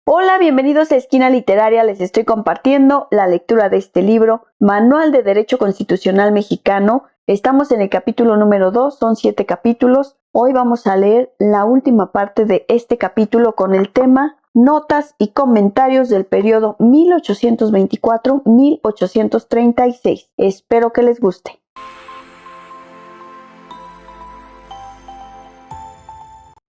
Hola, bienvenidos a Esquina Literaria. Les estoy compartiendo la lectura de este libro, Manual de Derecho Constitucional Mexicano. Estamos en el capítulo número 2, son 7 capítulos. Hoy vamos a leer la última parte de este capítulo con el tema Notas y comentarios del periodo 1824-1836. Espero que les guste.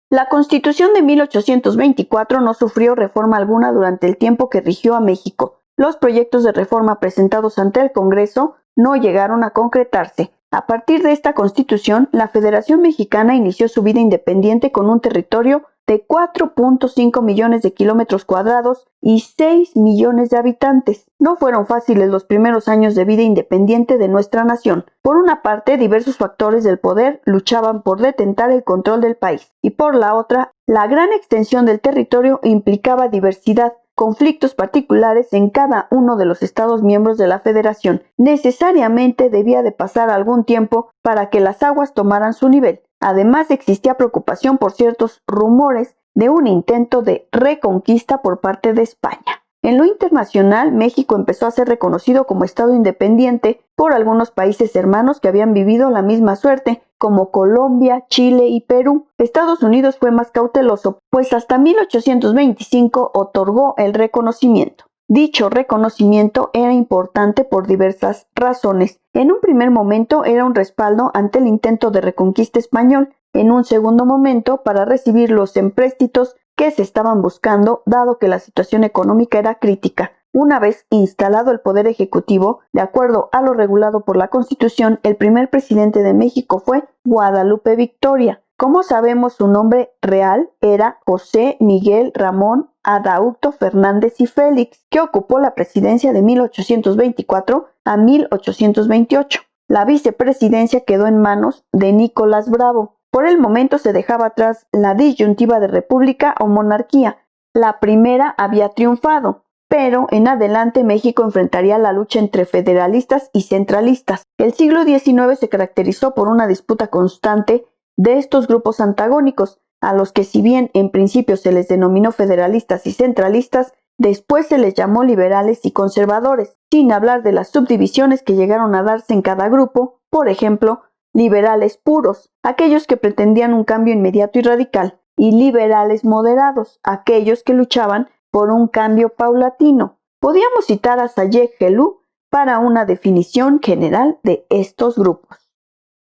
La Constitución de 1824 no sufrió reforma alguna durante el tiempo que rigió a México. Los proyectos de reforma presentados ante el Congreso no llegaron a concretarse. A partir de esta Constitución, la Federación Mexicana inició su vida independiente con un territorio de 4.5 millones de kilómetros cuadrados y 6 millones de habitantes. No fueron fáciles los primeros años de vida independiente de nuestra nación. Por una parte, diversos factores del poder luchaban por detentar el control del país, y por la otra, la gran extensión del territorio implicaba diversidad, conflictos particulares en cada uno de los estados miembros de la Federación. Necesariamente debía de pasar algún tiempo para que las aguas tomaran su nivel. Además, existía preocupación por ciertos rumores de un intento de reconquista por parte de España. En lo internacional, México empezó a ser reconocido como Estado independiente por algunos países hermanos que habían vivido la misma suerte, como Colombia, Chile y Perú. Estados Unidos fue más cauteloso, pues hasta 1825 otorgó el reconocimiento. Dicho reconocimiento era importante por diversas razones. En un primer momento era un respaldo ante el intento de reconquista español, en un segundo momento para recibir los empréstitos que se estaban buscando, dado que la situación económica era crítica. Una vez instalado el Poder Ejecutivo, de acuerdo a lo regulado por la Constitución, el primer presidente de México fue Guadalupe Victoria. Como sabemos, su nombre real era José Miguel Ramón Adauto Fernández y Félix, que ocupó la presidencia de 1824 a 1828. La vicepresidencia quedó en manos de Nicolás Bravo. Por el momento se dejaba atrás la disyuntiva de república o monarquía. La primera había triunfado, pero en adelante México enfrentaría la lucha entre federalistas y centralistas. El siglo XIX se caracterizó por una disputa constante de estos grupos antagónicos, a los que si bien en principio se les denominó federalistas y centralistas, después se les llamó liberales y conservadores, sin hablar de las subdivisiones que llegaron a darse en cada grupo. Por ejemplo, liberales puros, aquellos que pretendían un cambio inmediato y radical, y liberales moderados, aquellos que luchaban por un cambio paulatino. Podíamos citar a Sayek Gelú para una definición general de estos grupos.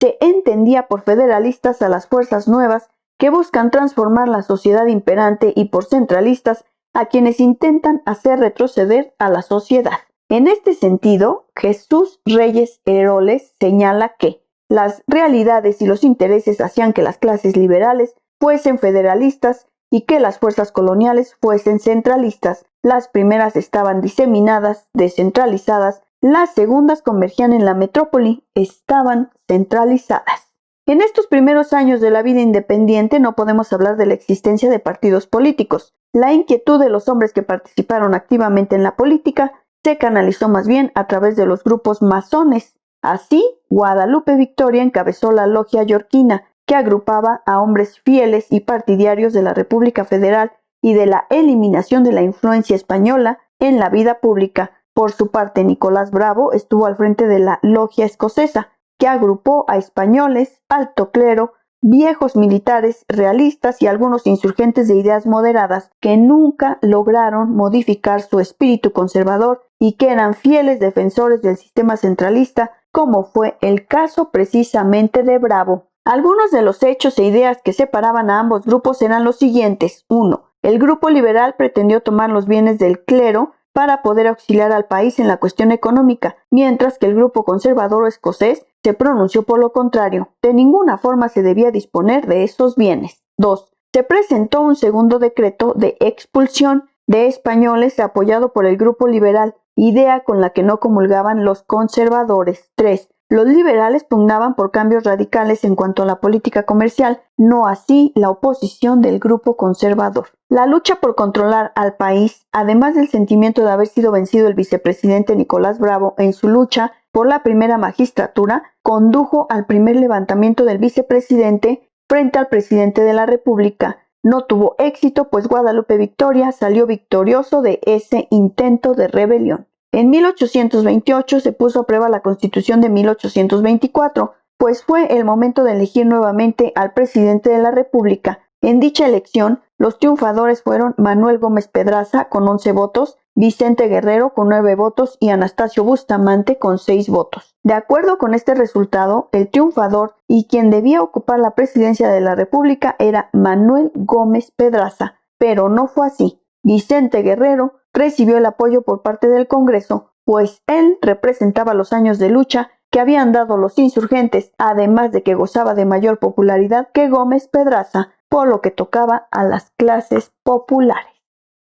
Se entendía por federalistas a las fuerzas nuevas que buscan transformar la sociedad imperante y por centralistas a quienes intentan hacer retroceder a la sociedad. En este sentido, Jesús Reyes Heroles señala que las realidades y los intereses hacían que las clases liberales fuesen federalistas y que las fuerzas coloniales fuesen centralistas. Las primeras estaban diseminadas, descentralizadas, las segundas convergían en la metrópoli, estaban centralizadas. En estos primeros años de la vida independiente no podemos hablar de la existencia de partidos políticos. La inquietud de los hombres que participaron activamente en la política se canalizó más bien a través de los grupos masones. Así, Guadalupe Victoria encabezó la logia yorquina, que agrupaba a hombres fieles y partidarios de la República Federal y de la eliminación de la influencia española en la vida pública. Por su parte, Nicolás Bravo estuvo al frente de la logia escocesa, que agrupó a españoles, alto clero, viejos militares realistas y algunos insurgentes de ideas moderadas que nunca lograron modificar su espíritu conservador y que eran fieles defensores del sistema centralista, como fue el caso precisamente de Bravo. Algunos de los hechos e ideas que separaban a ambos grupos eran los siguientes. 1. El grupo liberal pretendió tomar los bienes del clero para poder auxiliar al país en la cuestión económica, mientras que el grupo conservador escocés se pronunció por lo contrario. De ninguna forma se debía disponer de esos bienes. 2. Se presentó un segundo decreto de expulsión de españoles apoyado por el grupo liberal, idea con la que no comulgaban los conservadores. 3. Los liberales pugnaban por cambios radicales en cuanto a la política comercial, no así la oposición del grupo conservador. La lucha por controlar al país, además del sentimiento de haber sido vencido el vicepresidente Nicolás Bravo en su lucha por la primera magistratura, condujo al primer levantamiento del vicepresidente frente al presidente de la República. no tuvo éxito, pues Guadalupe Victoria salió victorioso de ese intento de rebelión. En 1828 se puso a prueba la Constitución de 1824, pues fue el momento de elegir nuevamente al presidente de la República. En dicha elección, los triunfadores fueron Manuel Gómez Pedraza con 11 votos, Vicente Guerrero con 9 votos y Anastasio Bustamante con 6 votos. De acuerdo con este resultado, el triunfador y quien debía ocupar la presidencia de la República era Manuel Gómez Pedraza, pero no fue así. Vicente Guerrero recibió el apoyo por parte del Congreso, pues él representaba los años de lucha que habían dado los insurgentes, además de que gozaba de mayor popularidad que Gómez Pedraza, por lo que tocaba a las clases populares.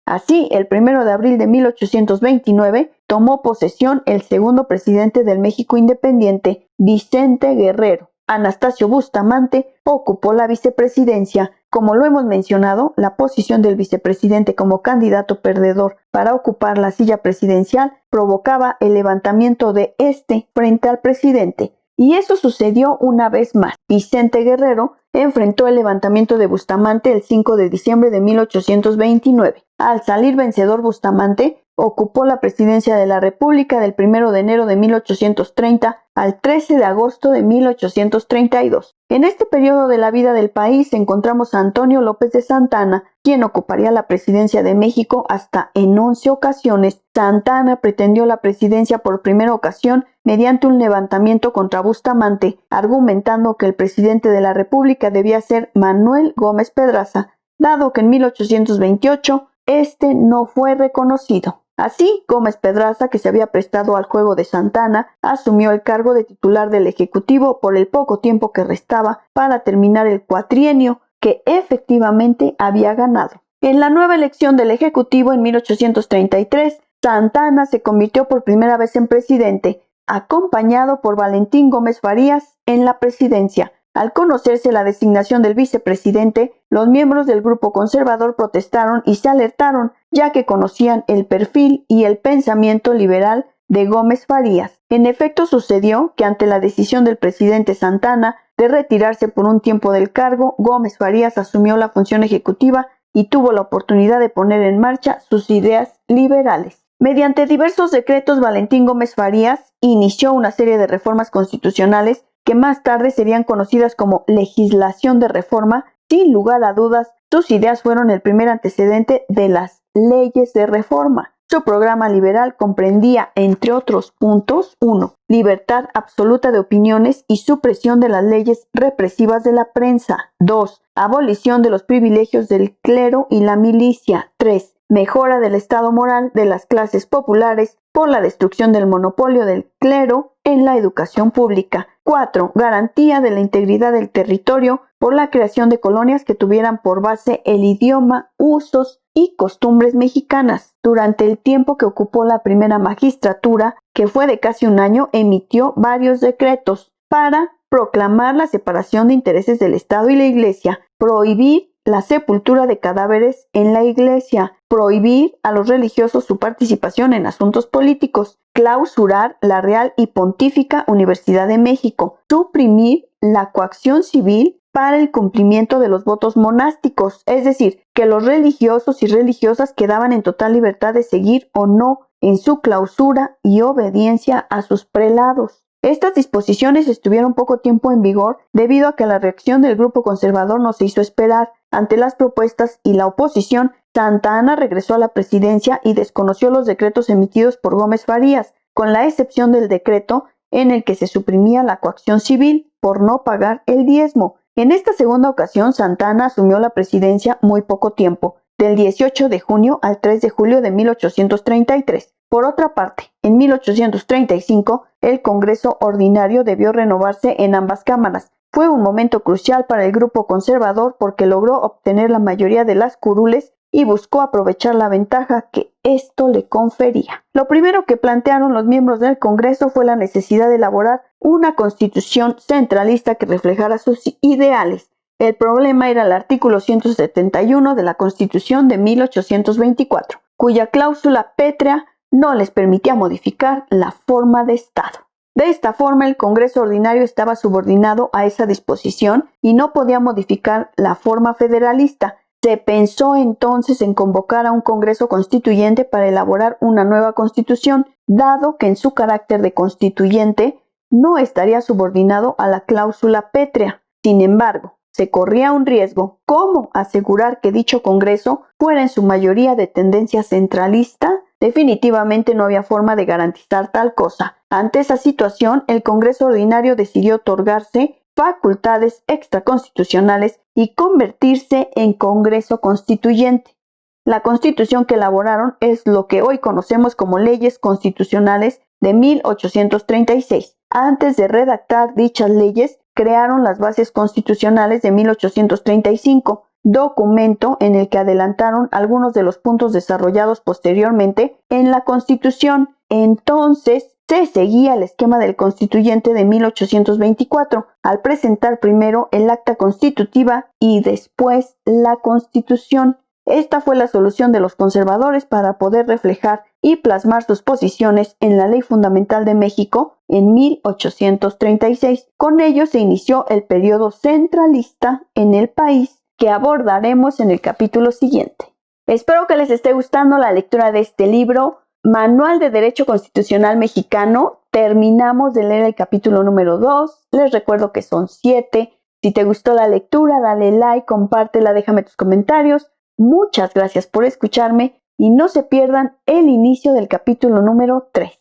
Así, el 1 de abril de 1829 tomó posesión el segundo presidente del México independiente, Vicente Guerrero. Anastasio Bustamante ocupó la vicepresidencia. Como lo hemos mencionado, la posición del vicepresidente como candidato perdedor para ocupar la silla presidencial provocaba el levantamiento de este frente al presidente. Y eso sucedió una vez más. Vicente Guerrero enfrentó el levantamiento de Bustamante el 5 de diciembre de 1829. Al salir vencedor Bustamante, ocupó la presidencia de la República del 1 de enero de 1830 al 13 de agosto de 1832. En este periodo de la vida del país encontramos a Antonio López de Santa Anna, quien ocuparía la presidencia de México hasta en 11 ocasiones. Santa Anna pretendió la presidencia por primera ocasión mediante un levantamiento contra Bustamante, argumentando que el presidente de la República debía ser Manuel Gómez Pedraza, dado que en 1828 este no fue reconocido. Así, Gómez Pedraza, que se había prestado al juego de Santa Anna, asumió el cargo de titular del Ejecutivo por el poco tiempo que restaba para terminar el cuatrienio que efectivamente había ganado. En la nueva elección del Ejecutivo en 1833, Santa Anna se convirtió por primera vez en presidente, acompañado por Valentín Gómez Farías en la presidencia. Al conocerse la designación del vicepresidente, los miembros del grupo conservador protestaron y se alertaron, ya que conocían el perfil y el pensamiento liberal de Gómez Farías. En efecto, sucedió que ante la decisión del presidente Santa Anna de retirarse por un tiempo del cargo, Gómez Farías asumió la función ejecutiva y tuvo la oportunidad de poner en marcha sus ideas liberales. Mediante diversos decretos, Valentín Gómez Farías inició una serie de reformas constitucionales que más tarde serían conocidas como legislación de reforma. Sin lugar a dudas, sus ideas fueron el primer antecedente de las leyes de reforma. Su programa liberal comprendía, entre otros puntos, 1. Libertad absoluta de opiniones y supresión de las leyes represivas de la prensa. 2. Abolición de los privilegios del clero y la milicia. 3. Mejora del estado moral de las clases populares por la destrucción del monopolio del clero en la educación pública. 4. Garantía de la integridad del territorio por la creación de colonias que tuvieran por base el idioma, usos y costumbres mexicanas. Durante el tiempo que ocupó la primera magistratura, que fue de casi un año, emitió varios decretos para proclamar la separación de intereses del Estado y la Iglesia, prohibir la sepultura de cadáveres en la iglesia, prohibir a los religiosos su participación en asuntos políticos, clausurar la Real y Pontífica Universidad de México, suprimir la coacción civil para el cumplimiento de los votos monásticos, es decir, que los religiosos y religiosas quedaban en total libertad de seguir o no en su clausura y obediencia a sus prelados. Estas disposiciones estuvieron poco tiempo en vigor debido a que la reacción del grupo conservador no se hizo esperar. Ante las propuestas y la oposición, Santa Anna regresó a la presidencia y desconoció los decretos emitidos por Gómez Farías, con la excepción del decreto en el que se suprimía la coacción civil por no pagar el diezmo. En esta segunda ocasión, Santa Anna asumió la presidencia muy poco tiempo, del 18 de junio al 3 de julio de 1833. Por otra parte, en 1835, el Congreso Ordinario debió renovarse en ambas cámaras. Fue un momento crucial para el grupo conservador porque logró obtener la mayoría de las curules y buscó aprovechar la ventaja que esto le confería. Lo primero que plantearon los miembros del Congreso fue la necesidad de elaborar una constitución centralista que reflejara sus ideales. El problema era el artículo 171 de la Constitución de 1824, cuya cláusula pétrea no les permitía modificar la forma de Estado. De esta forma, el Congreso Ordinario estaba subordinado a esa disposición y no podía modificar la forma federalista. Se pensó entonces en convocar a un Congreso Constituyente para elaborar una nueva Constitución, dado que en su carácter de constituyente no estaría subordinado a la cláusula pétrea. Sin embargo, se corría un riesgo: ¿cómo asegurar que dicho Congreso fuera en su mayoría de tendencia centralista? Definitivamente no había forma de garantizar tal cosa. Ante esa situación, el Congreso Ordinario decidió otorgarse facultades extraconstitucionales y convertirse en Congreso Constituyente. La Constitución que elaboraron es lo que hoy conocemos como Leyes Constitucionales de 1836. Antes de redactar dichas leyes, crearon las Bases Constitucionales de 1835, documento en el que adelantaron algunos de los puntos desarrollados posteriormente en la Constitución. Entonces, se seguía el esquema del Constituyente de 1824, al presentar primero el acta constitutiva y después la Constitución. Esta fue la solución de los conservadores para poder reflejar y plasmar sus posiciones en la Ley Fundamental de México en 1836. Con ello se inició el periodo centralista en el país, que abordaremos en el capítulo siguiente. Espero que les esté gustando la lectura de este libro, Manual de Derecho Constitucional Mexicano. Terminamos de leer el capítulo número 2. Les recuerdo que son 7. Si te gustó la lectura, dale like, compártela, déjame tus comentarios. Muchas gracias por escucharme y no se pierdan el inicio del capítulo número 3.